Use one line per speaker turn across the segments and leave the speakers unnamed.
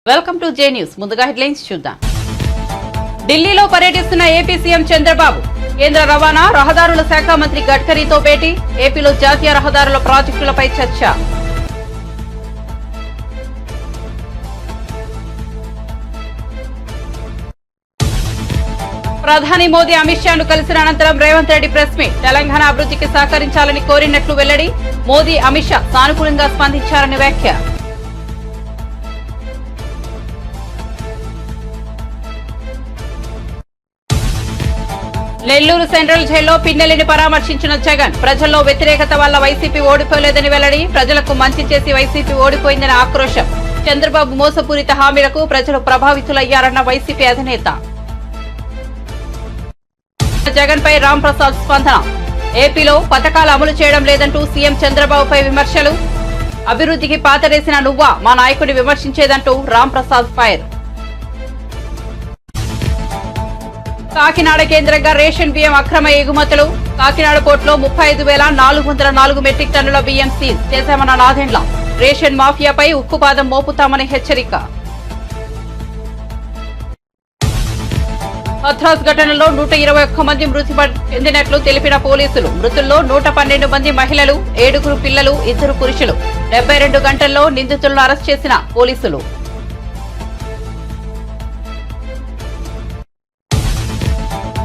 Welcome to J news. ముందుగా headlines చూద్దాం. ఢిల్లీలో పర్యటిస్తున్న ఏపీ సీఎం చంద్రబాబు. కేంద్ర రవాణా రహదారుల శాఖ మంత్రి గడ్కరీతో భేటీ. ఏపీలో జాతీయ రహదారుల ప్రాజెక్టులపై చర్చ. ప్రధాని మోదీ అమిత్ షాను కలిసిన అనంతరం రేవంత్ రెడ్డి ప్రెస్ మీట్. తెలంగాణ అభివృద్ధికి సహకరించాలని కోరినట్లు వెల్లడి. మోదీ అమిత్ షా సానుకూలంగా స్పందించారని వ్యాఖ్య. నెల్లూరు సెంట్రల్ జైల్లో పిన్నెల్లిని పరామర్శించిన జగన్. ప్రజల్లో వ్యతిరేకత వల్ల వైసీపీ ఓడిపోలేదని వెల్లడి. ప్రజలకు మంచి చేసి వైసీపీ ఓడిపోయిందని ఆక్రోశం. చంద్రబాబు మోసపూరిత హామీలకు ప్రజలు ప్రభావితులయ్యారన్న వైసీపీ అధినేత. జగన్ పై రామ్ ప్రసాద్ స్పందన. ఏపీలో పథకాలు అమలు చేయడం లేదంటూ సీఎం చంద్రబాబుపై విమర్శలు. అభివృద్ధికి పాతరేసిన నువ్వా మా నాయకుడిని విమర్శించేదంటూ రామ్ ప్రసాద్ ఫైర్. కాకినాడ కేంద్రంగా రేషన్ బియ్యం అక్రమ ఎగుమతులు. కాకినాడ పోర్టులో 35,404 మెట్రిక్ టన్నుల బియ్యం సీజ్ చేశామన్న నాదెండ్ల. రేషన్ మాఫియాపై ఉక్కుపాదం మోపుతామని హెచ్చరిక. హథ్రాస్ ఘటనలో 121 మంది మృతి చెందినట్లు తెలిపిన పోలీసులు. మృతుల్లో 112 మంది మహిళలు, 7 పిల్లలు, 2 పురుషులు. 72 గంటల్లో నిందితులను అరెస్ట్ చేసిన పోలీసులు.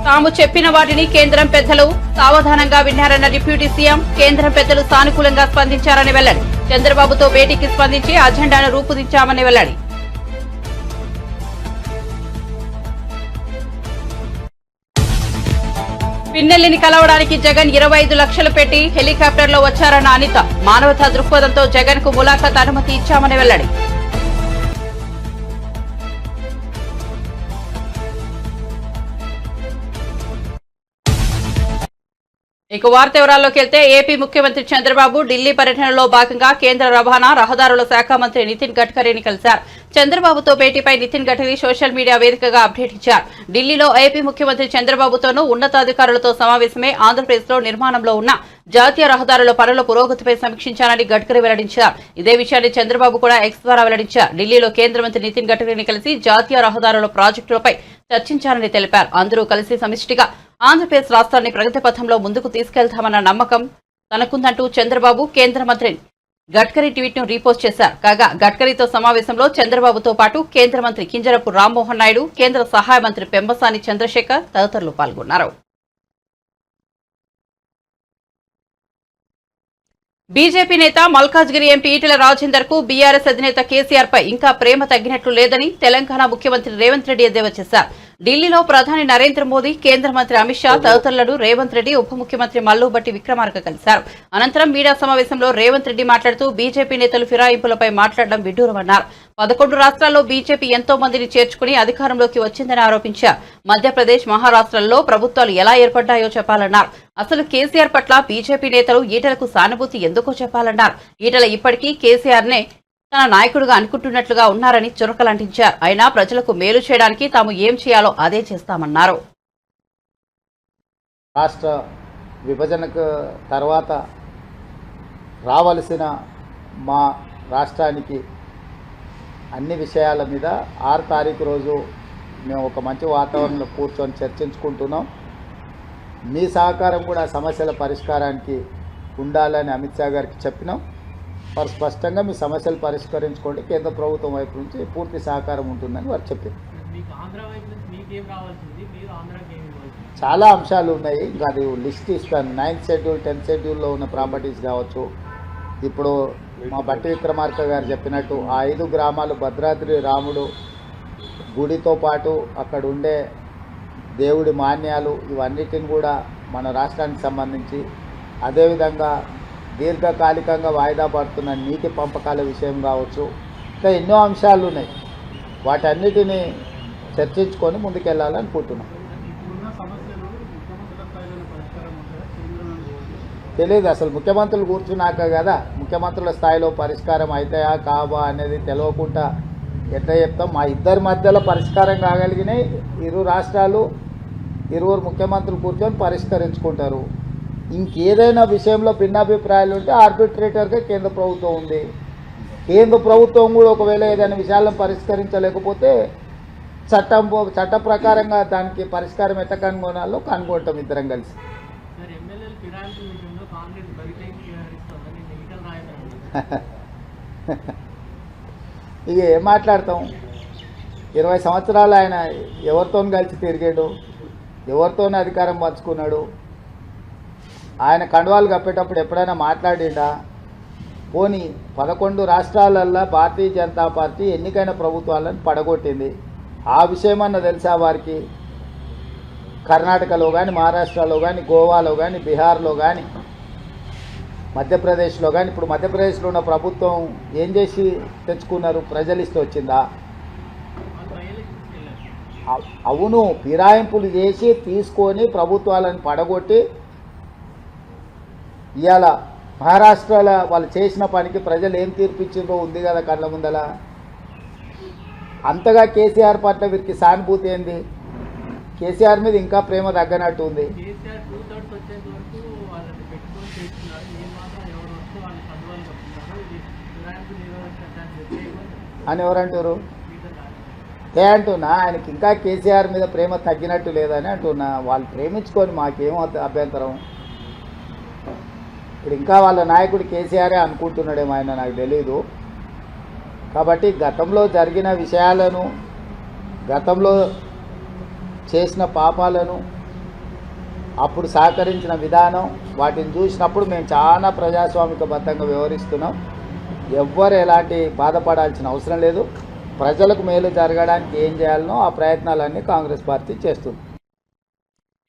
తాము చెప్పిన వాటిని కేంద్రం పెద్దలు సావధానంగా విన్నారన్న డిప్యూటీ సీఎం. కేంద్రం పెద్దలు సానుకూలంగా స్పందించారని వెల్లడి. చంద్రబాబుతో భేటీకి స్పందించి అజెండాను రూపొందించామని వెల్లడి. పిన్నెల్లిని కలవడానికి జగన్ 25 లక్షలు పెట్టి హెలికాప్టర్లో వచ్చారన్న అనిత. మానవతా దృక్పథంతో జగన్ కు ములాఖాత్ అనుమతి ఇచ్చామని వెల్లడి. ఇక వార్త వివరాల్లోకి వెళ్తే ఏపీ ముఖ్యమంత్రి చంద్రబాబు ఢిల్లీ పర్యటనలో భాగంగా కేంద్ర రవాణా రహదారుల శాఖ మంత్రి నితిన్ గడ్కరీని కలిశారు. చంద్రబాబుతో భేటీపై నితిన్ గడ్కరీ సోషల్ మీడియా వేదికగా అప్డేట్ ఇచ్చారు. ఢిల్లీలో ఏపీ ముఖ్యమంత్రి చంద్రబాబుతోనూ ఉన్నతాధికారులతో సమావేశమై ఆంధ్రప్రదేశ్లో నిర్మాణంలో ఉన్న జాతీయ రహదారుల పనుల పురోగతిపై సమీక్షించాలని గడ్కరీ వెల్లడించారు. ఇదే విషయాన్ని చంద్రబాబు కూడా ఎక్స్ ద్వారా వెల్లడించారు. ఢిల్లీలో కేంద్ర మంత్రి నితిన్ గడ్కరీని కలిసి జాతీయ రహదారుల ప్రాజెక్టులపై చర్చించాలని తెలిపారు. అందరూ కలిసి సమిష్టిగా ఆంధ్రప్రదేశ్ రాష్ట్రాన్ని ప్రగతి పథంలో ముందుకు తీసుకెళ్తామన్న నమ్మకం తనకుందంటూ చంద్రబాబు కేంద్ర మంత్రి గడ్కరీ ట్వీట్ ను రీపోస్ట్ చేశారు. కాగా గడ్కరీతో సమావేశంలో చంద్రబాబుతో పాటు కేంద్ర మంత్రి కింజరపు రామ్మోహన్ నాయుడు, కేంద్ర సహాయ మంత్రి పెంబసాని చంద్రశేఖర్ తదితరులు పాల్గొన్నారు. బీజేపీ నేత మల్కాజ్గిరి ఎంపీ ఈటెల రాజేందర్ కు బీఆర్ఎస్ అధినేత కేసీఆర్ పై ఇంకా ప్రేమ తగ్గినట్లు లేదని తెలంగాణ ముఖ్యమంత్రి రేవంత్ రెడ్డి ఎద్దేవా చేశారు. ఢిల్లీలో ప్రధాని నరేంద్ర మోదీ, కేంద్ర మంత్రి అమిత్ షా తదితరులను రేవంత్ రెడ్డి ఉప ముఖ్యమంత్రి మల్లుబట్టి విక్రమార్క కలిశారు. అనంతరం మీడియా సమావేశంలో రేవంత్ రెడ్డి మాట్లాడుతూ బీజేపీ నేతలు ఫిరాయింపులపై మాట్లాడడం విడ్డూరమన్నారు. 11 రాష్ట్రాల్లో బీజేపీ ఎంతో మందిని చేర్చుకుని అధికారంలోకి వచ్చిందని ఆరోపించారు. మధ్యప్రదేశ్, మహారాష్ట్రల్లో ప్రభుత్వాలు ఎలా ఏర్పడ్డాయో చెప్పాలన్నారు. అసలు కేసీఆర్ పట్ల బీజేపీ నేతలు ఈటెలకు సానుభూతి ఎందుకో చెప్పాలన్నారు. ఈటెల ఇప్పటికీ కేసీఆర్ నే తన నాయకుడిగా అనుకుంటున్నట్లుగా ఉన్నారని చురకలంటించారు. అయినా ప్రజలకు మేలు చేయడానికి తాము ఏం చేయాలో అదే చేస్తామన్నారు.
రాష్ట్ర విభజనకు తర్వాత రావలసిన మా రాష్ట్రానికి అన్ని విషయాల మీద 6 తారీఖు రోజు మేము ఒక మంచి వాతావరణంలో కూర్చొని చర్చించుకుంటున్నాం. మీ సహకారం కూడా సమస్యల పరిష్కారానికి ఉండాలని అమిత్ షా గారికి చెప్పినాం. వారు స్పష్టంగా మీ సమస్యలు పరిష్కరించుకోండి, కేంద్ర ప్రభుత్వం వైపు నుంచి పూర్తి సహకారం ఉంటుందని వారు చెప్పారు. చాలా అంశాలు ఉన్నాయి, ఇంకా అది లిస్ట్ ఇస్తాను. 9th షెడ్యూల్ 10th షెడ్యూల్లో ఉన్న ప్రాపర్టీస్ కావచ్చు. ఇప్పుడు మా బట్టి విక్రమార్క గారు చెప్పినట్టు ఆ 5 గ్రామాలు భద్రాద్రి రాముడు గుడితో పాటు అక్కడ ఉండే దేవుడి మాన్యాలు ఇవన్నిటిని కూడా మన రాష్ట్రానికి సంబంధించి, అదేవిధంగా దీర్ఘకాలికంగా వాయిదా పడుతున్న నీటి పంపకాల విషయం కావచ్చు, ఇంకా ఎన్నో అంశాలు ఉన్నాయి. వాటన్నిటిని చర్చించుకొని ముందుకెళ్ళాలనుకుంటున్నాం. తెలియదు అసలు ముఖ్యమంత్రులు కూర్చున్నాక కదా ముఖ్యమంత్రుల స్థాయిలో పరిష్కారం అవుతాయా కావా అనేది తెలియకుండా ఎట్లా చెప్తాం. మా ఇద్దరి మధ్యలో పరిష్కారం కాగలిగినాయి. 2 రాష్ట్రాలు 2 ముఖ్యమంత్రులు కూర్చొని పరిష్కరించుకుంటారు. ఇంకేదైనా విషయంలో భిన్నాభిప్రాయాలు ఉంటే ఆర్బిట్రేటర్గా కేంద్ర ప్రభుత్వం ఉంది. కేంద్ర ప్రభుత్వం కూడా ఒకవేళ ఏదైనా విషయాలను పరిష్కరించలేకపోతే చట్ట ప్రకారంగా దానికి పరిష్కారం ఎట్లా కనుగొనాలో కనుగొంటాం ఇద్దరం కలిసి. ఇక ఏం మాట్లాడతాం, 20 సంవత్సరాలు ఆయన ఎవరితో కలిసి తిరిగాడు, ఎవరితో అధికారం పంచుకున్నాడు, ఆయన కండువాలు కప్పేటప్పుడు ఎప్పుడైనా మాట్లాడిండా? పోనీ 11 రాష్ట్రాలల్లో భారతీయ జనతా పార్టీ ఎన్నికైన ప్రభుత్వాలను పడగొట్టింది, ఆ విషయమన్నా తెలుసా వారికి? కర్ణాటకలో కానీ, మహారాష్ట్రలో కానీ, గోవాలో కానీ, బీహార్లో కానీ, మధ్యప్రదేశ్లో కానీ, ఇప్పుడు మధ్యప్రదేశ్లో ఉన్న ప్రభుత్వం ఏం చేసి తెచ్చుకున్నారు? ప్రజలు ఇస్తే వచ్చిందా? అవును, ఫిరాయింపులు చేసి తీసుకొని ప్రభుత్వాలను పడగొట్టి ఇవాళ మహారాష్ట్రలో వాళ్ళు చేసిన పనికి ప్రజలు ఏం తీర్పిచ్చిందో ఉంది కదా కళ్ళ ముందల. అంతగా కేసీఆర్ పట్ల వీరికి సానుభూతి ఏంది? కేసీఆర్ మీద ఇంకా ప్రేమ తగ్గనట్టు ఉంది. అని ఎవరంటారు? అంటున్నా ఆయనకి ఇంకా కేసీఆర్ మీద ప్రేమ తగ్గినట్టు లేదని అంటున్నా. వాళ్ళు ప్రేమించుకొని మాకేమో అభ్యంతరం. ఇప్పుడు ఇంకా వాళ్ళ నాయకుడు కేసీఆరే అనుకుంటున్నాడేమో ఆయన, నాకు తెలీదు. కాబట్టి గతంలో జరిగిన విషయాలను, గతంలో చేసిన పాపాలను, అప్పుడు సహకరించిన విధానం, వాటిని చూసినప్పుడు మేము చాలా ప్రజాస్వామికబద్ధంగా వ్యవహరిస్తున్నాం. ఎవ్వరు ఎలాంటి బాధపడాల్సిన అవసరం లేదు. ప్రజలకు మేలు జరగడానికి ఏం చేయాలనో ఆ ప్రయత్నాలన్నీ కాంగ్రెస్ పార్టీ చేస్తుంది.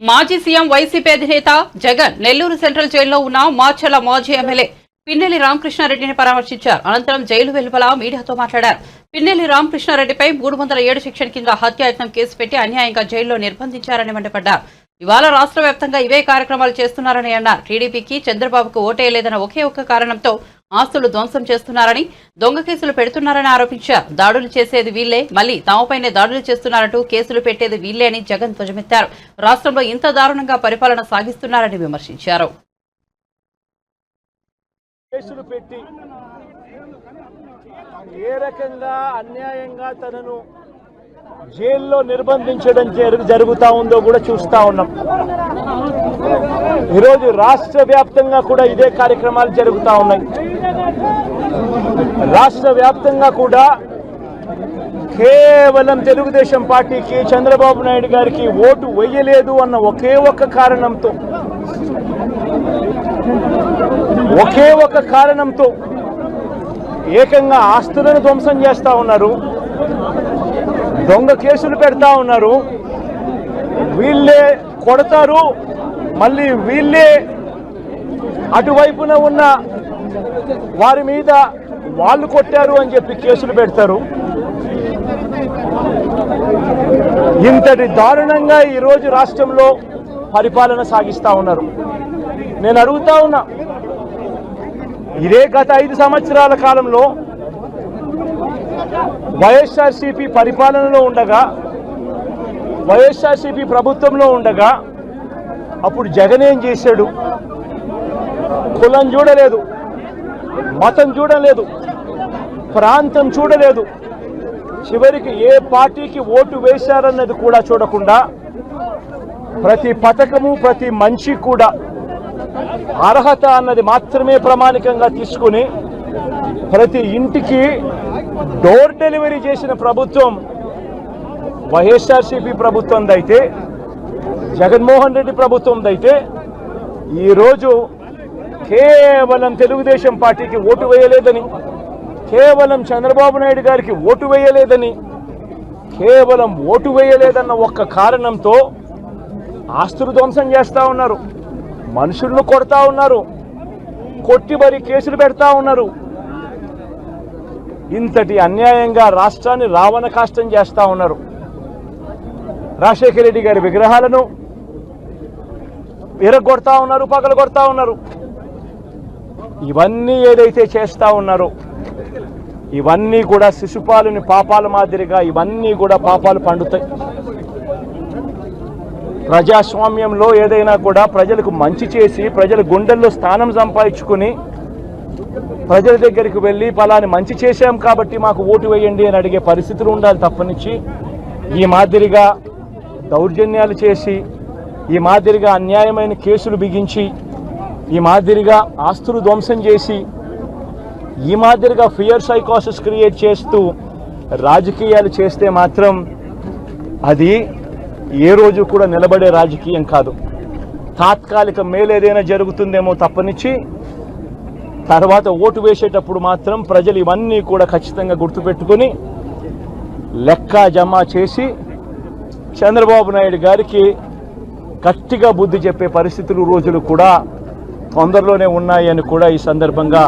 మాజీ సీఎం వైసీపీ అధినేత జగన్ నెల్లూరు సెంట్రల్ జైల్లో ఉన్న మాచర్ల మాజీ ఎమ్మెల్యే పిన్నెల్లి రామకృష్ణారెడ్డిని పరామర్శించారు. అనంతరం జైలు వెలుపల మీడియాతో మాట్లాడారు. పిన్నెల్లి రామకృష్ణారెడ్డిపై 307 సెక్షన్ కింద హత్యాయత్నం కేసు పెట్టి అన్యాయంగా జైల్లో నిర్బంధించారని మండిపడ్డారు. ఇవాళ రాష్ట్ర వ్యాప్తంగా ఇవే కార్యక్రమాలు చేస్తున్నారని అన్నారు. టీడీపీకి చంద్రబాబుకు ఓటేయలేదన్న ఒకే ఒక్క కారణంతో ఆస్తులు ధ్వంసం చేస్తున్నారని, దొంగ కేసులు పెడుతున్నారని ఆరోపించారు. దాడులు చేసేది వీళ్లే, మళ్లీ తమపైనే దాడులు చేస్తున్నారంటూ కేసులు పెట్టేది వీళ్లే అని జగన్ ధ్వజమెత్తారు. రాష్ట్రంలో ఇంత దారుణంగా పరిపాలన సాగిస్తున్నారని విమర్శించారు.
కేసులు పెట్టి ఏ రకంగా అన్యాయంగా తనను జైల్లో నిర్బంధించడం జరుగుతా ఉందో కూడా చూస్తా ఉన్నాం. ఈరోజు రాష్ట్ర వ్యాప్తంగా కూడా ఇదే కార్యక్రమాలు జరుగుతూ ఉన్నాయి. రాష్ట్ర వ్యాప్తంగా కూడా కేవలం తెలుగుదేశం పార్టీకి, చంద్రబాబు నాయుడు గారికి ఓటు వేయలేదు అన్న ఒకే ఒక్క కారణంతో ఏకంగా ఆస్తులను ధ్వంసం చేస్తా ఉన్నారు, దొంగ కేసులు పెడతా ఉన్నారు. వీళ్ళే కొడతారు, మళ్ళీ వీళ్ళే అటువైపున ఉన్న వారి మీద వాళ్ళు కొట్టారు అని చెప్పి కేసులు పెడతారు. ఇంతటి దారుణంగా ఈరోజు రాష్ట్రంలో పరిపాలన సాగిస్తా ఉన్నారు. నేను అడుగుతా ఉన్నా, ఇదే గత 5 సంవత్సరాల కాలంలో వైఎస్ఆర్సీపీ పరిపాలనలో ఉండగా, వైఎస్ఆర్సీపీ ప్రభుత్వంలో ఉండగా అప్పుడు జగన్ ఏం చేశాడు? కులం చూడలేదు, మతం చూడలేదు, ప్రాంతం చూడలేదు, చివరికి ఏ పార్టీకి ఓటు వేశారన్నది కూడా చూడకుండా ప్రతి పథకము, ప్రతి మనిషి కూడా అర్హత అన్నది మాత్రమే ప్రామాణికంగా తీసుకుని ప్రతి ఇంటికి డోర్ డెలివరీ చేసిన ప్రభుత్వం వైఎస్ఆర్సీపీ ప్రభుత్వందైతే, జగన్మోహన్ రెడ్డి ప్రభుత్వందైతే, ఈరోజు కేవలం తెలుగుదేశం పార్టీకి ఓటు వేయలేదని, కేవలం చంద్రబాబు నాయుడు గారికి ఓటు వేయలేదని, కేవలం ఓటు వేయలేదన్న ఒక్క కారణంతో ఆస్తులు ధ్వంసం చేస్తూ ఉన్నారు, మనుషులను కొడతా ఉన్నారు, కొట్టి మరి కేసులు పెడతా ఉన్నారు. ఇంతటి అన్యాయంగా రాష్ట్రాన్ని రావణ కాష్టం చేస్తూ ఉన్నారు. రాజశేఖర రెడ్డి గారి విగ్రహాలను విరగొడతా ఉన్నారు, పగలగొడతా ఉన్నారు. ఇవన్నీ ఏదైతే చేస్తూ ఉన్నారో ఇవన్నీ కూడా శిశుపాలుని పాపాల మాదిరిగా ఇవన్నీ కూడా పాపాలు పండుతాయి. ప్రజాస్వామ్యంలో ఏదైనా కూడా ప్రజలకు మంచి చేసి ప్రజల గుండెల్లో స్థానం సంపాదించుకుని ప్రజల దగ్గరికి వెళ్ళి ఫలాని మంచి చేశాం కాబట్టి మాకు ఓటు వేయండి అని అడిగే పరిస్థితులు ఉండాలి తప్పనిచ్చి ఈ మాదిరిగా దౌర్జన్యాలు చేసి, ఈ మాదిరిగా అన్యాయమైన కేసులు బిగించి, ఈ మాదిరిగా ఆస్తులు ధ్వంసం చేసి, ఈ మాదిరిగా ఫియర్ సైకోసిస్ క్రియేట్ చేస్తూ రాజకీయాలు చేస్తే మాత్రం అది ఏ రోజు కూడా నిలబడే రాజకీయం కాదు. తాత్కాలిక మేలేదైనా జరుగుతుందేమో తప్పనిచ్చి తర్వాత ఓటు వేసేటప్పుడు మాత్రం ప్రజలు ఇవన్నీ కూడా ఖచ్చితంగా గుర్తుపెట్టుకుని లెక్క జమ చేసి చంద్రబాబు నాయుడు గారికి గట్టిగా బుద్ధి చెప్పే పరిస్థితులు రోజులు కూడా తొందరలోనే ఉన్నాయని కూడా ఈ సందర్భంగా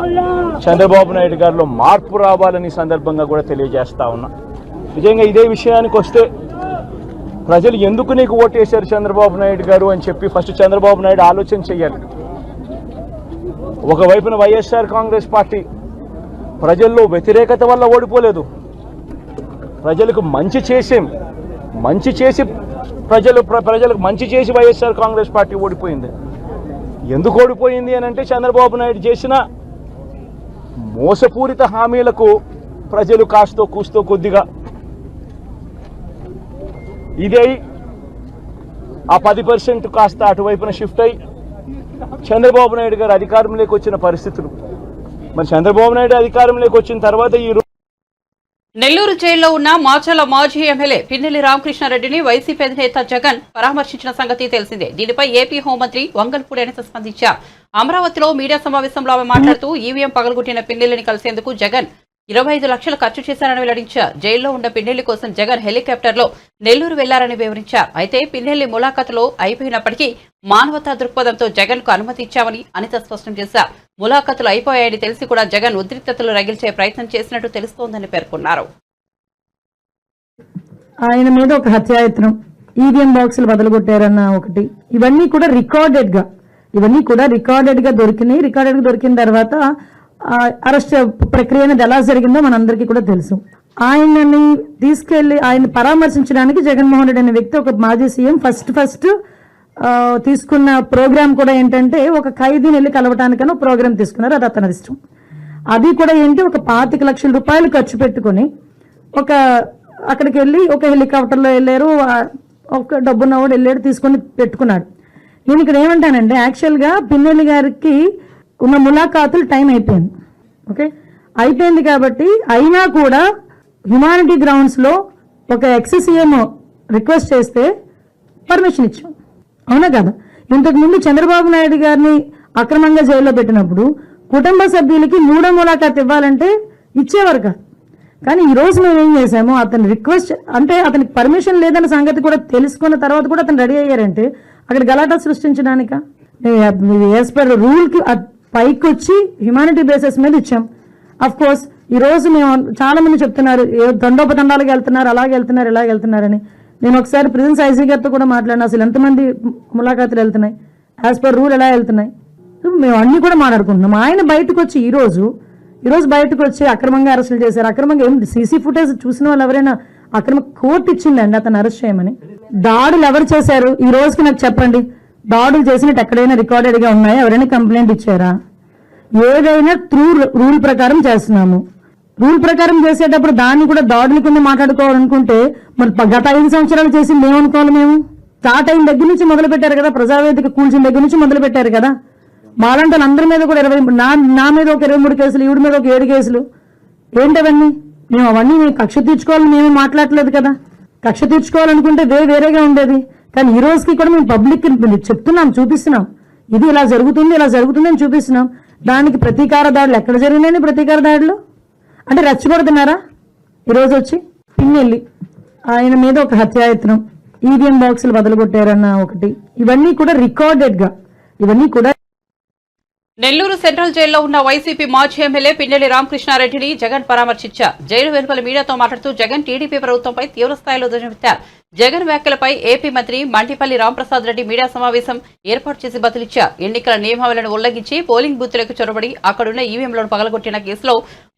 చంద్రబాబు నాయుడు గారిలో మార్పు రావాలని సందర్భంగా కూడా తెలియజేస్తా ఉన్నా. నిజంగా ఇదే విషయానికి వస్తే ప్రజలు ఎందుకు నీకు ఓటేశారు చంద్రబాబు నాయుడు గారు అని చెప్పి ఫస్ట్ చంద్రబాబు నాయుడు ఆలోచన చేయాలి. ఒకవైపున వైఎస్ఆర్ కాంగ్రెస్ పార్టీ ప్రజల్లో వ్యతిరేకత వల్ల ఓడిపోలేదు, ప్రజలకు మంచి చేసి ప్రజలకు మంచి చేసి వైఎస్ఆర్ కాంగ్రెస్ పార్టీ ఓడిపోయింది. ఎందుకు ఓడిపోయింది అని అంటే చంద్రబాబు నాయుడు చేసిన మోసపూరిత హామీలకు ప్రజలు కాస్తో కూస్తో కొద్దిగా ఇదే ఆ 10% కాస్త అటువైపున షిఫ్ట్ అయ్యి చంద్రబాబు నాయుడు గారు అధికారంలోకి వచ్చిన పరిస్థితులు. మరి చంద్రబాబు నాయుడు అధికారంలోకి వచ్చిన తర్వాత ఈ
నెల్లూరు జైల్లో ఉన్న మాచల మాజీ ఎమ్మెల్యే పిన్నెల్లి రామకృష్ణారెడ్డిని వైసీపీ అధినేత జగన్ పరామర్శించిన సంగతి తెలిసిందే. దీనిపై ఏపీ హోంమంత్రి వంగల్పూడి అనిత స్పందించారు. అమరావతిలో మీడియా సమావేశంలో ఆమె మాట్లాడుతూ ఈవీఎం పగలగొట్టిన పిన్నెల్లిని కలిసేందుకు జగన్ 25 లక్షలు ఖర్చు చేశారని వెల్లడించారు. జైల్లో ఉన్న పిన్నెల్లి కోసం జగన్ హెలికాప్టర్లో నెల్లూరు వెళ్లారని వివరించారు. అయితే పిన్నెల్లి ములాఖతులో అయిపోయినప్పటికీ మానవతా దృక్పథంతో జగన్ కు అనుమతి ఇచ్చామని అనిత స్పష్టం చేశారు. ములాఖతులు అయిపోయాయని తెలిసి కూడా జగన్ ఉద్రిక్తతలు రగిల్చే ప్రయత్నం చేసినట్టు తెలుస్తోందని పేర్కొన్నారు.
ఆయన మీద ఒక హత్యాయత్నం, ఈవీఎం బాక్సులు బదలగొట్టారన్న ఒకటి, ఇవన్నీ కూడా రికార్డెడ్ గా దొరికినాయి. రికార్డెడ్ గా దొరికిన తర్వాత అరెస్ట్ ప్రక్రియ అనేది ఎలా జరిగిందో మనందరికీ కూడా తెలుసు. ఆయనని తీసుకెళ్లి ఆయన పరామర్శించడానికి జగన్మోహన్ రెడ్డి అనే వ్యక్తి, ఒక మాజీ సీఎం, ఫస్ట్ తీసుకున్న ప్రోగ్రామ్ కూడా ఏంటంటే ఒక ఖైదీని వెళ్ళి కలవటానికన్నా ప్రోగ్రామ్ తీసుకున్నారు. అది అతని ఇష్టం. అది కూడా ఏంటి, ఒక 25 లక్షల రూపాయలు ఖర్చు పెట్టుకుని అక్కడికి వెళ్ళి ఒక హెలికాప్టర్లో వెళ్ళారు. ఒక డబ్బున్నవాడు వెళ్ళాడు, తీసుకొని పెట్టుకున్నాడు. నేను ఇక్కడ ఏమంటానంటే యాక్చువల్గా పిన్నెల్లి గారికి ఉన్న ములాఖాతులు టైం అయిపోయింది. ఓకే, అయిపోయింది కాబట్టి అయినా కూడా హ్యుమానిటీ గ్రౌండ్స్ లో ఒక ఎక్స్-సీఎం రిక్వెస్ట్ చేస్తే పర్మిషన్ ఇచ్చాం, అవునా కదా? ఇంతకు ముందు చంద్రబాబు నాయుడు గారిని అక్రమంగా జైల్లో పెట్టినప్పుడు కుటుంబ సభ్యులకి 3వ ములాఖాత్ ఇవ్వాలంటే ఇచ్చేవారు కాదు. కానీ ఈ రోజు మేము ఏం చేసాము, అతని రిక్వెస్ట్ అంటే అతనికి పర్మిషన్ లేదన్న సంగతి కూడా తెలుసుకున్న తర్వాత కూడా అతను రెడీ అయ్యారంటే అక్కడ గలాటా సృష్టించడానిక? యాజ్ పర్ రూల్ కి పైకి వచ్చి హ్యుమానిటీ బేసిస్ మీద ఇచ్చాం. అఫ్ కోర్స్ ఈ రోజు మేము చాలా మంది చెప్తున్నారు దండోపదండాలకు వెళ్తున్నారు, అలాగే వెళ్తున్నారు, ఇలాగ వెళ్తున్నారని. నేను ఒకసారి ప్రిజెన్స్ ఐజీ గారితో కూడా మాట్లాడినా, అసలు ఎంతమంది ములాఖాతులు వెళ్తున్నాయి, యాజ్ పర్ రూల్ ఎలా వెళ్తున్నాయి, మేము అన్ని కూడా మాట్లాడుకుంటున్నాం. ఆయన బయటకు వచ్చి ఈ రోజు బయటకు వచ్చి అక్రమంగా అరెస్టులు చేశారు. అక్రమంగా ఏం సీసీ ఫుటేజ్ చూసిన వాళ్ళు ఎవరైనా అక్రమ కోర్టు ఇచ్చిందండి అతను అరెస్ట్ చేయమని? దాడులు ఎవరు చేశారు ఈ రోజుకి నాకు చెప్పండి. దాడులు చేసినట్టు ఎక్కడైనా రికార్డెడ్ గా ఉన్నాయా? ఎవరైనా కంప్లైంట్ ఇచ్చారా? ఏదైనా త్రూ రూల్ ప్రకారం చేస్తున్నాము. రూల్ ప్రకారం చేసేటప్పుడు దాన్ని కూడా దాడుల కింద మాట్లాడుకోవాలనుకుంటే మరి గత 5 సంవత్సరాలు చేసింది ఏమనుకోవాలి? మేము స్టార్ట్ అయిన దగ్గర నుంచి మొదలు పెట్టారు కదా, ప్రజావేదిక కూల్చిన దగ్గర నుంచి మొదలు పెట్టారు కదా. మాలాంటి అందరి మీద కూడా 20, నా మీద ఒక 23 కేసులు, ఈవిడ మీద ఒక 7 కేసులు. ఏంటవన్నీ? మేము అవన్నీ కక్ష తీర్చుకోవాలని మేము మాట్లాడలేదు కదా. కక్ష తీర్చుకోవాలనుకుంటే వేరేగా ఉండేది. కానీ ఈ రోజుకి కూడా మేము పబ్లిక్ చెప్తున్నాం, చూపిస్తున్నాం, ఇది ఇలా జరుగుతుంది అని చూపిస్తున్నాం. దానికి ప్రతీకార దాడులు ఎక్కడ జరిగినాయని ప్రతీకార దాడులు అంటే రెచ్చగొడుతున్నారా? ఈరోజు వచ్చి పిన్నెల్లి ఆయన మీద ఒక హత్యాయత్నం, ఈవీఎం బాక్సులు బదలగొట్టారన్న ఒకటి, ఇవన్నీ కూడా రికార్డెడ్ గా
నెల్లూరు సెంట్రల్ జైల్లో ఉన్న వైసీపీ మాజీ ఎమ్మెల్యే పిన్నెల్లి రామకృష్ణారెడ్డిని జగన్ పరామర్శించారు. జైలు వెలుపల మీడియాతో మాట్లాడుతూ జగన్ టీడీపీ ప్రభుత్వంపై తీవ్రస్థాయిలో ధ్వజమెత్తారు. జగన్ వ్యాఖ్యలపై ఏపీ మంత్రి మంటిపల్లి రాంప్రసాద్ రెడ్డి మీడియా సమావేశం ఏర్పాటు చేసి బదిలిచ్చారు. ఎన్నికల నియమావళిని ఉల్లంఘించి పోలింగ్ బూత్లకు చొరబడి అక్కడున్న ఈవీఎంలను పగలగొట్టిన కేసులో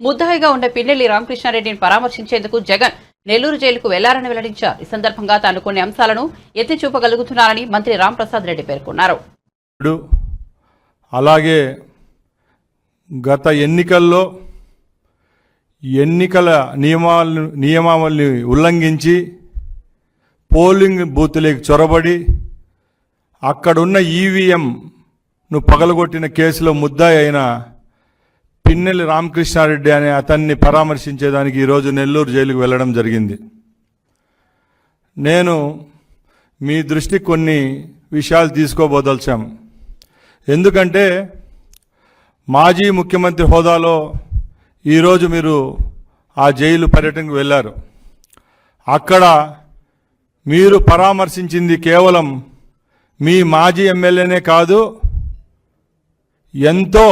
ముద్దాయిగా ఉన్న పిన్నెల్లి రామకృష్ణారెడ్డిని పరామర్శించేందుకు జగన్ నెల్లూరు జైలుకు వెళ్లారని వెల్లడించారు. ఈ సందర్భంగా తాను కొన్ని అంశాలను ఎత్తి చూపగలుగుతున్నారని మంత్రి రాంప్రసాద్ రెడ్డి పేర్కొన్నారు.
అలాగే గత ఎన్నికల్లో ఎన్నికల నియమావళిని ఉల్లంఘించి పోలింగ్ బూత్లోకి చొరబడి అక్కడున్న ఈవీఎంను పగలగొట్టిన కేసులో ముద్దాయి అయిన పిన్నెల్లి రామకృష్ణారెడ్డి అనే అతన్ని పరామర్శించేదానికి ఈరోజు నెల్లూరు జైలుకు వెళ్ళడం జరిగింది. నేను మీ దృష్టికి కొన్ని విషయాలు తీసుకోబోదలిచాం. ఎందుకంటే మాజీ ముఖ్యమంత్రి హోదాలో ఈరోజు మీరు ఆ జైలు పర్యటనకు వెళ్ళారు. అక్కడ మీరు పరామర్శించింది కేవలం మీ మాజీ ఎమ్మెల్యేనే కాదు, ఎంతో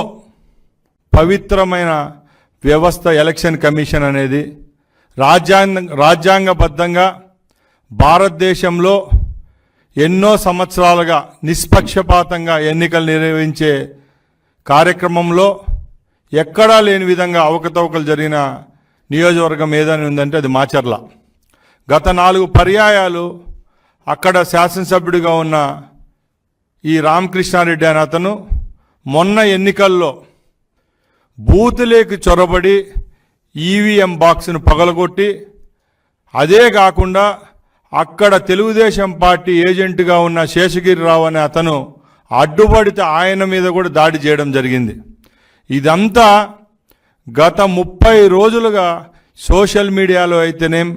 పవిత్రమైన వ్యవస్థ ఎలక్షన్ కమిషన్ అనేది రాజ్యాంగబద్ధంగా భారతదేశంలో ఎన్నో సంవత్సరాలుగా నిష్పక్షపాతంగా ఎన్నికలు నిర్వహించే కార్యక్రమంలో ఎక్కడా లేని విధంగా అవకతవకలు జరిగిన నియోజకవర్గం ఏదని ఉందంటే అది మాచర్ల. గత 4 పర్యాయాలు అక్కడ శాసనసభ్యుడిగా ఉన్న ఈ రామకృష్ణారెడ్డి అనే అతను మొన్న ఎన్నికల్లో బూతులేకి చొరబడి ఈవీఎం బాక్స్ను పగలగొట్టి, అదే కాకుండా అక్కడ తెలుగుదేశం పార్టీ ఏజెంట్గా ఉన్న శేషగిరిరావు అనే అతను అడ్డుపడితే ఆయన మీద కూడా దాడి చేయడం జరిగింది. ఇదంతా గత 30 రోజులుగా సోషల్ మీడియాలో అయితేనేం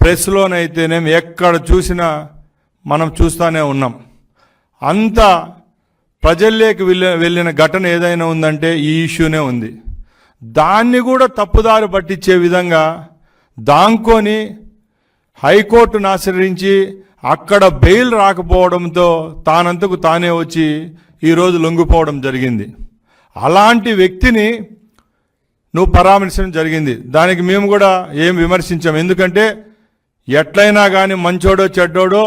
ప్రెస్లోనైతేనేం ఎక్కడ చూసినా మనం చూస్తూనే ఉన్నాం. అంతా ప్రజల్లోకి వెళ్ళిన ఘటన ఏదైనా ఉందంటే ఈ ఇష్యూనే ఉంది. దాన్ని కూడా తప్పుదారి పట్టించే విధంగా దాంకొని హైకోర్టును ఆశ్రయించి అక్కడ బెయిల్ రాకపోవడంతో తానంతకు తానే వచ్చి ఈరోజు లొంగిపోవడం జరిగింది. అలాంటి వ్యక్తిని నువ్వు పరామర్శించడం జరిగింది. దానికి మేము కూడా ఏం విమర్శించాం. ఎందుకంటే ఎట్లయినా కానీ మంచోడో చెడ్డోడో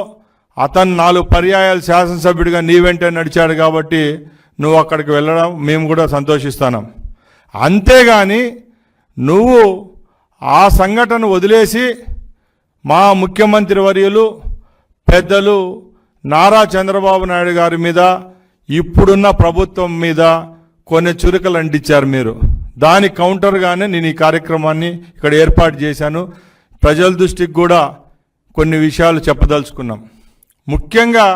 అతను 4 పర్యాయాలు శాసనసభ్యుడిగా నీ వెంట నడిచాడు కాబట్టి నువ్వు అక్కడికి వెళ్ళడం మేము కూడా సంతోషిస్తున్నాం. అంతేగాని నువ్వు ఆ సంఘటన వదిలేసి మా ముఖ్యమంత్రి వర్యులు పెద్దలు నారా చంద్రబాబు నాయుడు గారి మీద, ఇప్పుడున్న ప్రభుత్వం మీద కొన్ని చురుకలు అంటించారు మీరు. దాని కౌంటర్గానే నేను ఈ కార్యక్రమాన్ని ఇక్కడ ఏర్పాటు చేశాను. ప్రజల దృష్టికి కూడా కొన్ని విషయాలు చెప్పదలుచుకున్నాం. ముఖ్యంగా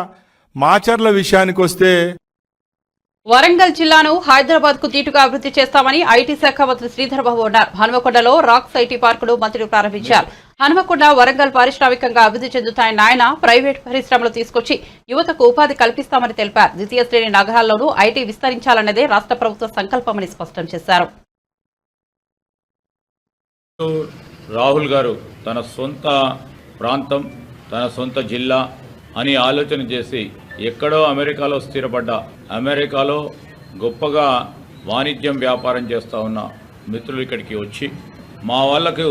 మాచర్ల విషయానికి వస్తే,
వరంగల్ జిల్లాను హైదరాబాద్ కు దీటుగా అభివృద్ధి చేస్తామని ఐటీ శాఖ మంత్రి శ్రీధర్ బాబు అన్నారు. హనుమకొండలో రాక్స్ ఐటీ పార్కును మంత్రి ప్రారంభించారు. హనుమకొండ, వరంగల్ పారిశ్రామికంగా అభివృద్ధి చెందుతాయన్న ఆయన ప్రైవేట్ పరిశ్రమలు తీసుకొచ్చి యువతకు ఉపాధి కల్పిస్తామని తెలిపారు. ద్వితీయ శ్రేణి నగరాల్లోనూ ఐటీ విస్తరించాలన్నదే రాష్ట్ర ప్రభుత్వ సంకల్పమని స్పష్టం చేశారు.
రాహుల్ గారు తన సొంత ప్రాంతం, తన సొంత జిల్లా అని ఆలోచన చేసి ఎక్కడో అమెరికాలో స్థిరపడ్డ, అమెరికాలో గొప్పగా వాణిజ్యం వ్యాపారం చేస్తూ ఉన్న మిత్రులు ఇక్కడికి వచ్చి మా వాళ్లకు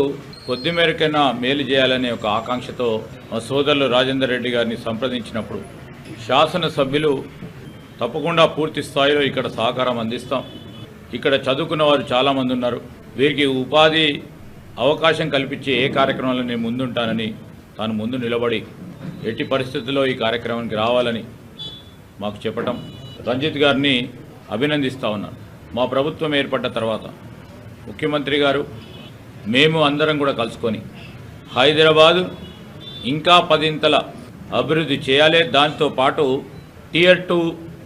కొద్ది మేరకైనా మేలు చేయాలనే ఒక ఆకాంక్షతో మా సోదరులు రాజేందర్ రెడ్డి గారిని సంప్రదించినప్పుడు శాసనసభ్యులు తప్పకుండా పూర్తి స్థాయిలో ఇక్కడ సహకారం అందిస్తాం, ఇక్కడ చదువుకున్న వారు చాలామంది ఉన్నారు, వీరికి ఉపాధి అవకాశం కల్పించే ఏ కార్యక్రమంలో నేను ముందుంటానని తాను ముందు నిలబడి ఎట్టి పరిస్థితుల్లో ఈ కార్యక్రమానికి రావాలని మాకు చెప్పటం, రంజిత్ గారిని అభినందిస్తూ ఉన్నాను. మా ప్రభుత్వం ఏర్పడ్డ తర్వాత ముఖ్యమంత్రి గారు మేము అందరం కూడా కలుసుకొని హైదరాబాదు ఇంకా 10 అభివృద్ధి చేయాలి. దాంతోపాటు టియర్ 2,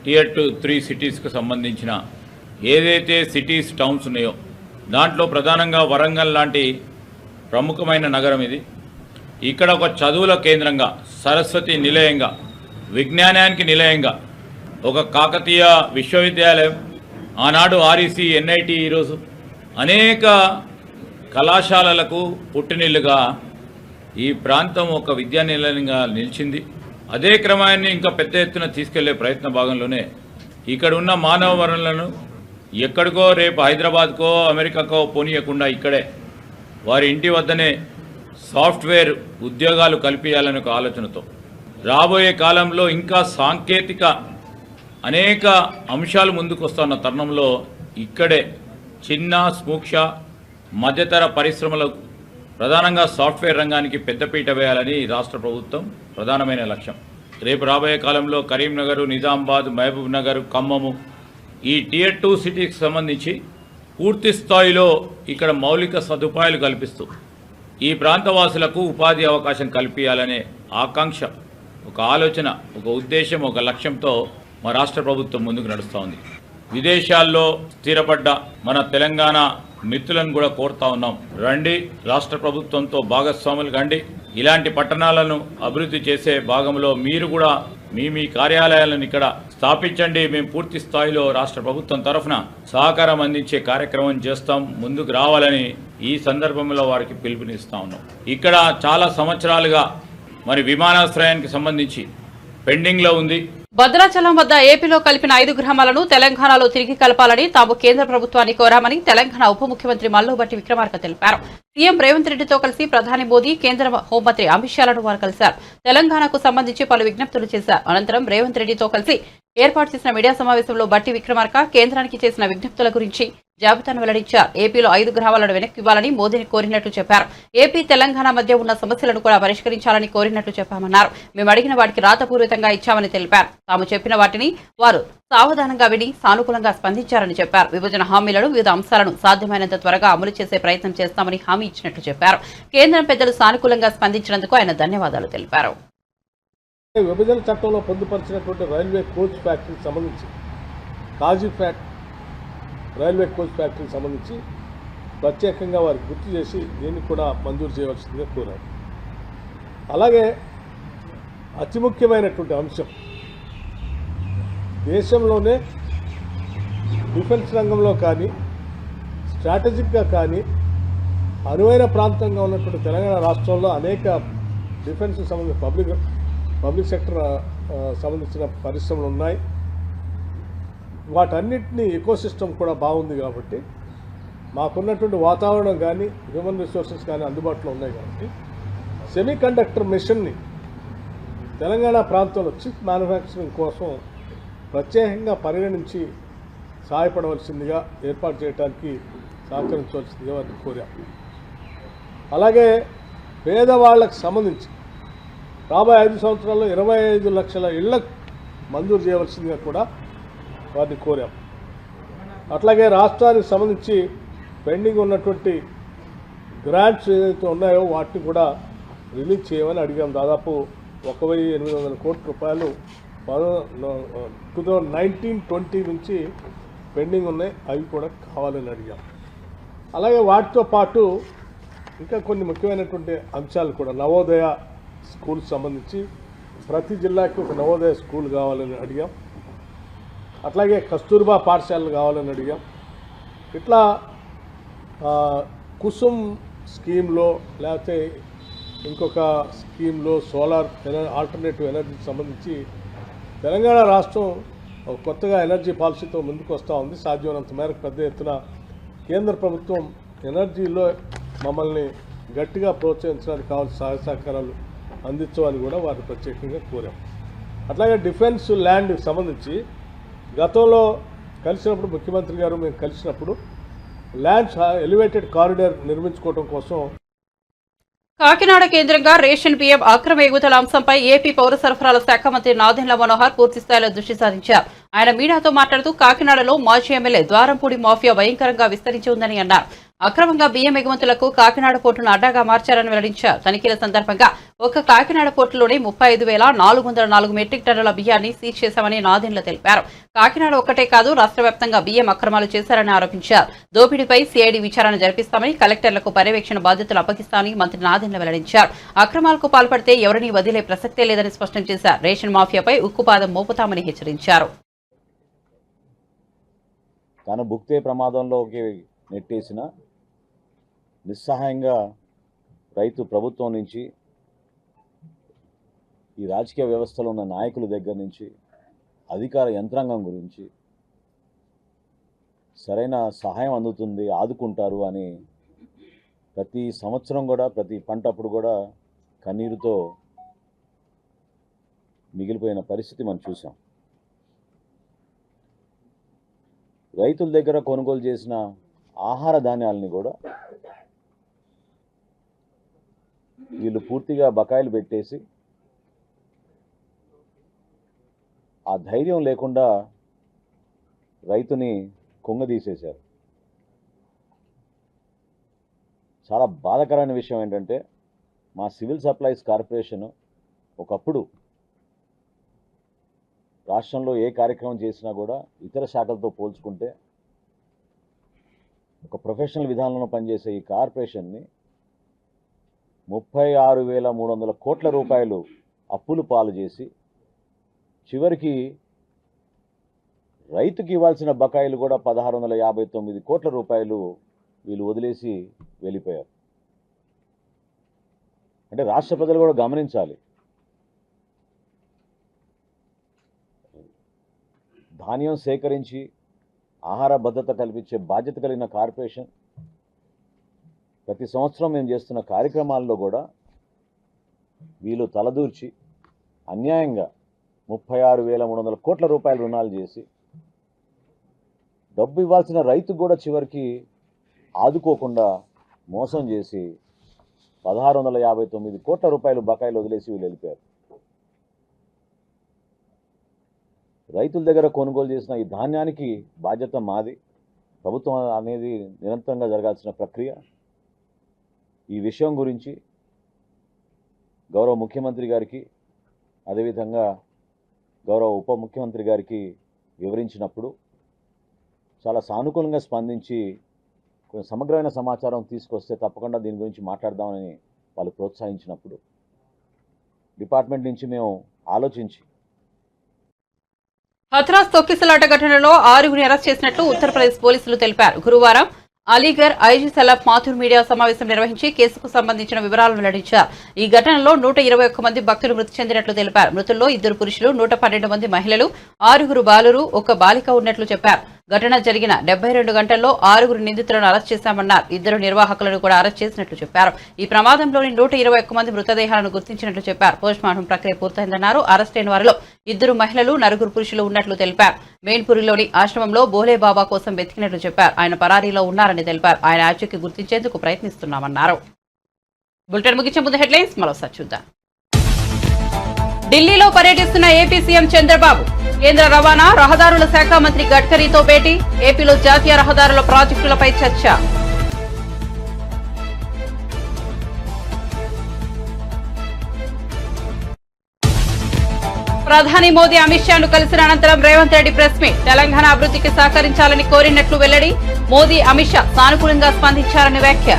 టియర్ 3 సిటీస్కి సంబంధించిన ఏదైతే సిటీస్, టౌన్స్ ఉన్నాయో దాంట్లో ప్రధానంగా వరంగల్ లాంటి ప్రముఖమైన నగరం ఇది. ఇక్కడ ఒక చదువుల కేంద్రంగా, సరస్వతి నిలయంగా, విజ్ఞానానికి నిలయంగా ఒక కాకతీయ విశ్వవిద్యాలయం, ఆనాడు ఆర్ఈసీ, ఎన్ఐటి, ఈరోజు అనేక కళాశాలలకు పుట్టినిల్లుగా ఈ ప్రాంతం ఒక విద్యా నిలయంగా నిలిచింది. అదే క్రమాన్ని ఇంకా పెద్ద ఎత్తున తీసుకెళ్లే ప్రయత్న భాగంలోనే ఇక్కడ ఉన్న మానవ వనరులను ఎక్కడికో రేపు హైదరాబాద్కో అమెరికాకో పోనీయకుండా ఇక్కడే వారి ఇంటి వద్దనే సాఫ్ట్వేర్ ఉద్యోగాలు కల్పించాలనే ఒక ఆలోచనతో రాబోయే కాలంలో ఇంకా సాంకేతిక అనేక అంశాలు ముందుకు వస్తున్న తరుణంలో ఇక్కడే చిన్న, సూక్ష్మ, మధ్యతర పరిశ్రమలకు ప్రధానంగా సాఫ్ట్వేర్ రంగానికి పెద్దపీట వేయాలని రాష్ట్ర ప్రభుత్వం ప్రధానమైన లక్ష్యం. రేపు రాబోయే కాలంలో కరీంనగర్, నిజామాబాద్, మహబూబ్ నగర్, ఖమ్మము ఈ టియర్ 2 సిటీకి సంబంధించి పూర్తి స్థాయిలో ఇక్కడ మౌలిక సదుపాయాలు కల్పిస్తూ ఈ ప్రాంతవాసులకు ఉపాధి అవకాశం కల్పించాలనే ఆకాంక్ష, ఒక ఆలోచన, ఒక ఉద్దేశం, ఒక లక్ష్యంతో మా రాష్ట్ర ప్రభుత్వం ముందుకు నడుస్తూ ఉంది. విదేశాల్లో స్థిరపడ్డ మన తెలంగాణ మిత్రులను కూడా కోరుతా ఉన్నాం, రండి, రాష్ట్ర ప్రభుత్వంతో భాగస్వాములు కండి, ఇలాంటి పట్టణాలను అభివృద్ధి చేసే భాగంలో మీరు కూడా మీ కార్యాలయాలను ఇక్కడ స్థాపించండి. మేము పూర్తి స్థాయిలో రాష్ట్ర ప్రభుత్వం తరఫున సహకారం అందించే కార్యక్రమం చేస్తాం, ముందుకు రావాలని ఈ సందర్భంలో వారికి పిలుపునిస్తా ఉన్నాం. ఇక్కడ చాలా సంవత్సరాలుగా మరి విమానాశ్రయానికి సంబంధించి పెండింగ్లో ఉంది.
భద్రాచలం వద్ద ఏపీలో కలిపిన 5 గ్రామాలను తెలంగాణలో తిరిగి కలపాలని తాము కేంద్ర ప్రభుత్వాన్ని కోరామని తెలంగాణ ఉప ముఖ్యమంత్రి మల్లుబట్టి విక్రమార్క తెలిపారు. సీఎం రేవంత్ రెడ్డితో కలిసి ప్రధాని మోదీ, కేంద్ర హోంమంత్రి అమిత్ షాలను వారు కలిశారు. తెలంగాణకు సంబంధించి పలు విజ్ఞప్తులు చేశారు. అనంతరం రేవంత్ రెడ్డితో కలిసి ఏర్పాటు చేసిన మీడియా సమావేశంలో బట్టి విక్రమార్క కేంద్రానికి చేసిన విజ్ఞప్తుల గురించి జాబితాను వెల్లడించారు. ఏపీలో 5 గ్రామాలను వెనక్కి ఇవ్వాలని మోదీని కోరినట్లు చెప్పారు. ఏపీ తెలంగాణ మధ్య ఉన్న సమస్యలను కూడా పరిష్కరించాలని కోరినట్లు చెప్పామన్నారు. మేము అడిగిన వాటికి రాతపూర్వకంగా ఇచ్చామని తెలిపారు. తాము చెప్పిన వాటిని వారు సావధానంగా విని సానుకూలంగా స్పందించారని చెప్పారు. విభజన హామీలను, వివిధ అంశాలను సాధ్యమైనంత త్వరగా అమలు చేసే ప్రయత్నం చేస్తామని హామీ ఇచ్చినట్లు చెప్పారు. కేంద్రం పెద్దలు సానుకూలంగా స్పందించినందుకు ఆయన ధన్యవాదాలు తెలిపారు.
విభజన చట్టంలో పొందుపరిచినటువంటి రైల్వే కోచ్ ఫ్యాక్టరీకి సంబంధించి కాజీపేట్ రైల్వే కోచ్ ఫ్యాక్టరీకి సంబంధించి ప్రత్యేకంగా వారికి గుర్తు చేసి దీన్ని కూడా మంజూరు చేయవలసిందిగా కోరారు. అలాగే అతి ముఖ్యమైనటువంటి అంశం, దేశంలోనే డిఫెన్స్ రంగంలో కానీ స్ట్రాటజిక్గా కానీ అనువైన ప్రాంతంగా ఉన్నటువంటి తెలంగాణ రాష్ట్రంలో అనేక డిఫెన్స్ సంబంధించిన పబ్లిక్ సెక్టర్ సంబంధించిన పరిశ్రమలు ఉన్నాయి. వాటన్నిటినీ ఎకోసిస్టమ్ కూడా బాగుంది కాబట్టి మాకున్నటువంటి వాతావరణం కానీ హ్యూమన్ రిసోర్సెస్ కానీ అందుబాటులో ఉన్నాయి కాబట్టి సెమీ కండక్టర్ మిషన్ని తెలంగాణ ప్రాంతంలో చిప్ మ్యానుఫ్యాక్చరింగ్ కోసం ప్రత్యేకంగా పరిగణించి సహాయపడవలసిందిగా ఏర్పాటు చేయడానికి సహకరించవలసిందిగా వారిని కోరాం. అలాగే పేదవాళ్లకు సంబంధించి రాబోయే 5 సంవత్సరాల్లో 25 లక్షల ఇళ్లకు మంజూరు చేయవలసిందిగా కూడా వారిని కోరాం. అట్లాగే రాష్ట్రానికి సంబంధించి పెండింగ్ ఉన్నటువంటి గ్రాంట్స్ ఏదైతే ఉన్నాయో వాటిని కూడా రిలీజ్ చేయమని అడిగాం. దాదాపు 1,800 కోట్ల రూపాయలు 2019-20 నుంచి పెండింగ్ ఉన్నాయి, అవి కూడా కావాలని అడిగాం. అలాగే వాటితో పాటు ఇంకా కొన్ని ముఖ్యమైనటువంటి అంశాలు కూడా, నవోదయ స్కూల్కి సంబంధించి ప్రతి జిల్లాకి ఒక నవోదయ స్కూల్ కావాలని అడిగాం. అట్లాగే కస్తూర్బా పాఠశాలలు కావాలని అడిగాం. ఇట్లా కుసుమ్ స్కీమ్లో లేకపోతే ఇంకొక స్కీమ్లో సోలార్ ఆల్టర్నేటివ్ ఎనర్జీకి సంబంధించి తెలంగాణ రాష్ట్రం ఒక కొత్తగా ఎనర్జీ పాలసీతో ముందుకు వస్తూ ఉంది. సాధ్యమైనంత మేరకు పెద్ద ఎత్తున కేంద్ర ప్రభుత్వం ఎనర్జీలో మమ్మల్ని గట్టిగా ప్రోత్సహించడానికి కావాల్సిన సహాయ సహకారాలు అందించమని కూడా వారిని ప్రత్యేకంగా కోరాం. అట్లాగే డిఫెన్స్ ల్యాండ్కి సంబంధించి గతంలో కలిసినప్పుడు ముఖ్యమంత్రి గారు మేము కలిసినప్పుడు ల్యాండ్స్ ఎలివేటెడ్ కారిడార్ నిర్మించుకోవడం కోసం
కాకినాడ కేంద్రంగా రేషన్ బియ్యం అక్రమ ఎగుమతుల అంశంపై ఏపీ పౌర సరఫరాల శాఖ మంత్రి నాదెండ్ల మనోహర్ పూర్తిస్థాయిలో దృష్టి సారించారు. ఆయన మీడియాతో మాట్లాడుతూ కాకినాడలో మాజీ ఎమ్మెల్యే ద్వారంపూడి మాఫియా భయంకరంగా విస్తరించి ఉందని అన్నారు. అక్రమంగా బియ్యం ఎగుమతులకు కాకినాడ పోర్టును అడ్డాగా మార్చారని వెల్లడించారు. తనిఖీల సందర్భంగా ఒక్క కాకినాడ పోర్టులోనే 35,404 మెట్రిక్ టన్నుల బియ్యాన్ని సీజ్ చేశామని నాదెండ్ల తెలిపారు. కాకినాడ ఒక్కటే కాదు, రాష్ట్ర వ్యాప్తంగా బియ్యం అక్రమాలు చేశారని ఆరోపించారు. దోపిడీపై సీఐడీ విచారణ జరిపిస్తామని, కలెక్టర్లకు పర్యవేక్షణ బాధ్యతలు అప్పగిస్తామని మంత్రి నాదెండ్ల వెల్లడించారు. అక్రమాలకు పాల్పడితే ఎవరినీ వదిలే ప్రసక్తే లేదని స్పష్టం చేశారు. రేషన్ మాఫియాపై ఉక్కుపాదం మోపుతామని హెచ్చరించారు.
తాను భుక్తే ప్రమాదంలోకి నెట్టేసిన నిస్సహాయంగా రైతు ప్రభుత్వం నుంచి, ఈ రాజకీయ వ్యవస్థలో ఉన్న నాయకుల దగ్గర నుంచి, అధికార యంత్రాంగం గురించి సరైన సహాయం అందుతుంది, ఆదుకుంటారు అని ప్రతి సంవత్సరం కూడా ప్రతి పంటప్పుడు కూడా కన్నీరుతో మిగిలిపోయిన పరిస్థితి మనం చూసాం. రైతుల దగ్గర కొనుగోలు చేసిన ఆహార ధాన్యాలని కూడా వీళ్ళు పూర్తిగా బకాయిలు పెట్టేసి ఆ ధైర్యం లేకుండా రైతుని కుంగదీసేశారు. చాలా బాధాకరమైన విషయం ఏంటంటే మా సివిల్ సప్లైస్ కార్పొరేషన్ ఒకప్పుడు రాష్ట్రంలో ఏ కార్యక్రమం చేసినా కూడా ఇతర శాఖలతో పోల్చుకుంటే ఒక ప్రొఫెషనల్ విధానంలో పనిచేసే ఈ కార్పొరేషన్ని 36,300 కోట్ల రూపాయలు అప్పులు పాలు చేసి చివరికి రైతుకి ఇవ్వాల్సిన బకాయిలు కూడా 1,659 కోట్ల రూపాయలు వీళ్ళు వదిలేసి వెళ్ళిపోయారు. అంటే రాష్ట్ర ప్రజలు కూడా గమనించాలి, ధాన్యం సేకరించి ఆహార భద్రత కల్పించే బాధ్యత కలిగిన కార్పొరేషన్ ప్రతి సంవత్సరం మేము చేస్తున్న కార్యక్రమాల్లో కూడా వీళ్ళు తలదూర్చి అన్యాయంగా 36,300 కోట్ల రూపాయల రుణాలు చేసి డబ్బు ఇవ్వాల్సిన రైతుకు కూడా చివరికి ఆదుకోకుండా మోసం చేసి 1,659 కోట్ల రూపాయలు బకాయిలు వదిలేసి వీళ్ళు వెళ్ళిపోయారు. రైతుల దగ్గర కొనుగోలు చేసిన ఈ ధాన్యానికి బాధ్యత మాది. ప్రభుత్వం అనేది నిరంతరంగా జరగాల్సిన ప్రక్రియ. ఈ విషయం గురించి గౌరవ ముఖ్యమంత్రి గారికి అదేవిధంగా గౌరవ ఉప ముఖ్యమంత్రి గారికి వివరించినప్పుడు చాలా సానుకూలంగా స్పందించి కొంచెం సమగ్రమైన సమాచారం తీసుకొస్తే తప్పకుండా దీని గురించి మాట్లాడదామని వాళ్ళు ప్రోత్సహించినప్పుడు డిపార్ట్మెంట్ నుంచి మేము ఆలోచించి
హథ్రాస్ తొక్కిసలాట ఘటనలో 6గురిని అరెస్ట్ చేసినట్లు ఉత్తరప్రదేశ్ పోలీసులు తెలిపారు. గురువారం అలీగర్ ఐజీ సలాబ్ మాథూర్ మీడియా సమావేశం నిర్వహించి కేసుకు సంబంధించిన వివరాలను వెల్లడించారు. ఈ ఘటనలో 121 మంది భక్తులు మృతి చెందినట్లు తెలిపారు. మృతుల్లో 2 పురుషులు, 112 మంది మహిళలు, 6 బాలురు, 1 బాలిక ఉన్నట్లు చెప్పారు. ఘటన జరిగిన 72 గంటల్లో 6 నిందితులను అరెస్ట్ చేశామన్నారు. 2 నిర్వాహకులను కూడా అరెస్ట్ చేసినట్లు చెప్పారు. ఈ ప్రమాదంలోని 121 మంది మృతదేహాలను గుర్తించినట్లు చెప్పారు. పోస్టుమార్టం ప్రక్రియ పూర్తయిందన్నారు. అరెస్ట్ అయిన వారిలో 2 మహిళలు, 9 పురుషులు ఉన్నట్లు తెలిపారు. మెయిన్పూరిలోని ఆశ్రమంలో బోలే బాబా కోసం వెతికినట్లు చెప్పారు. ఆయన పరారీలో ఉన్నారని తెలిపారు. ఆయన ఆచూకీ గుర్తించేందుకు ప్రయత్నిస్తున్నామన్నారు. బులెటిన్ ముగించే ముందు హెడ్లైన్స్ మరోసారి చూద్దాం. ఢిల్లీలో పర్యటిస్తున్న ఏపీ సీఎం చంద్రబాబు. కేంద్ర రవాణా, రహదారుల శాఖ మంత్రి గడ్కరీతో భేటీ. ఏపీలో జాతీయ రహదారుల ప్రాజెక్టులపై చర్చ. ప్రధాని మోదీ అమిత్ షాను కలిసిన అనంతరం రేవంత్ రెడ్డి ప్రెస్ మీట్. తెలంగాణ అభివృద్ధికి సహకరించాలని కోరినట్లు వెల్లడి. మోదీ, అమిత్ షా సానుకూలంగా స్పందించారని వ్యాఖ్య.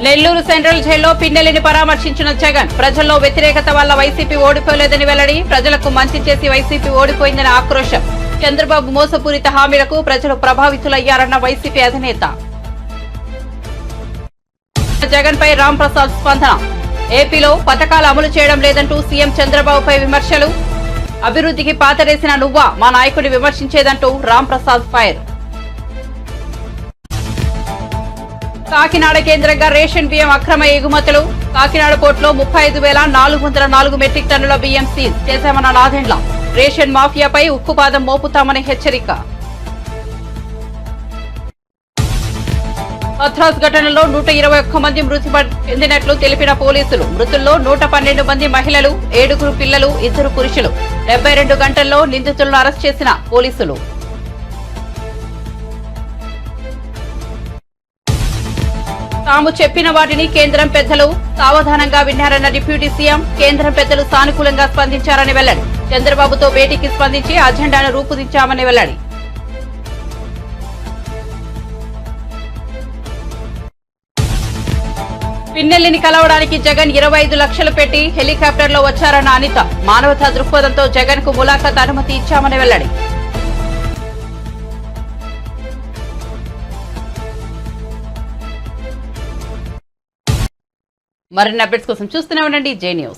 నెల్లూరు సెంట్రల్ జైల్లో పిన్నెల్లిని పరామర్శించిన జగన్. ప్రజల్లో వ్యతిరేకత వల్ల వైసీపీ ఓడిపోలేదని వెల్లడి. ప్రజలకు మంచి చేసి వైసీపీ ఓడిపోయిందని ఆక్రోశం. చంద్రబాబు మోసపూరిత హామీలకు ప్రజలు ప్రభావితులయ్యారన్న వైసీపీ అధినేత. జగన్ పై రామ్ ప్రసాద్ స్పందన. ఏపీలో పథకాలు అమలు చేయడం లేదంటూ సీఎం చంద్రబాబుపై విమర్శలు. అభివృద్ధికి పాతరేసిన నువ్వా మా నాయకుడిని విమర్శించేదంటూ రామ్ ప్రసాద్ ఫైర్. కాకినాడ కేంద్రంగా రేషన్ బియ్యం అక్రమ ఎగుమతులు. కాకినాడ పోర్టులో 35,404 మెట్రిక్ టన్నుల బియ్యం సీజ్ చేశామన్న నాదెండ్ల. రేషన్ మాఫియాపై ఉక్కుపాదం మోపుతామని హెచ్చరిక. హథ్రాస్ ఘటనలో 121 మంది మృతి చెందినట్లు తెలిపిన పోలీసులు. మృతుల్లో 112 మంది మహిళలు, 7 పిల్లలు, 2 పురుషులు. 72 గంటల్లో నిందితులను అరెస్ట్ చేసిన పోలీసులు. తాము చెప్పిన వాటిని కేంద్రం పెద్దలు సావధానంగా విన్నారన్న డిప్యూటీ సీఎం. కేంద్రం పెద్దలు సానుకూలంగా స్పందించారని వెల్లడి. చంద్రబాబుతో భేటీకి స్పందించి అజెండాను రూపొందించామని వెల్లడి. పిన్నెల్లిని కలవడానికి జగన్ 25 లక్షలు పెట్టి హెలికాప్టర్లో వచ్చారన్న అనిత. మానవతా దృక్పథంతో జగన్ కు ములాఖాత్ అనుమతి ఇచ్చామని వెల్లడి. మరిన్ని అప్డేట్స్ కోసం చూస్తూనే ఉండండి జే న్యూస్.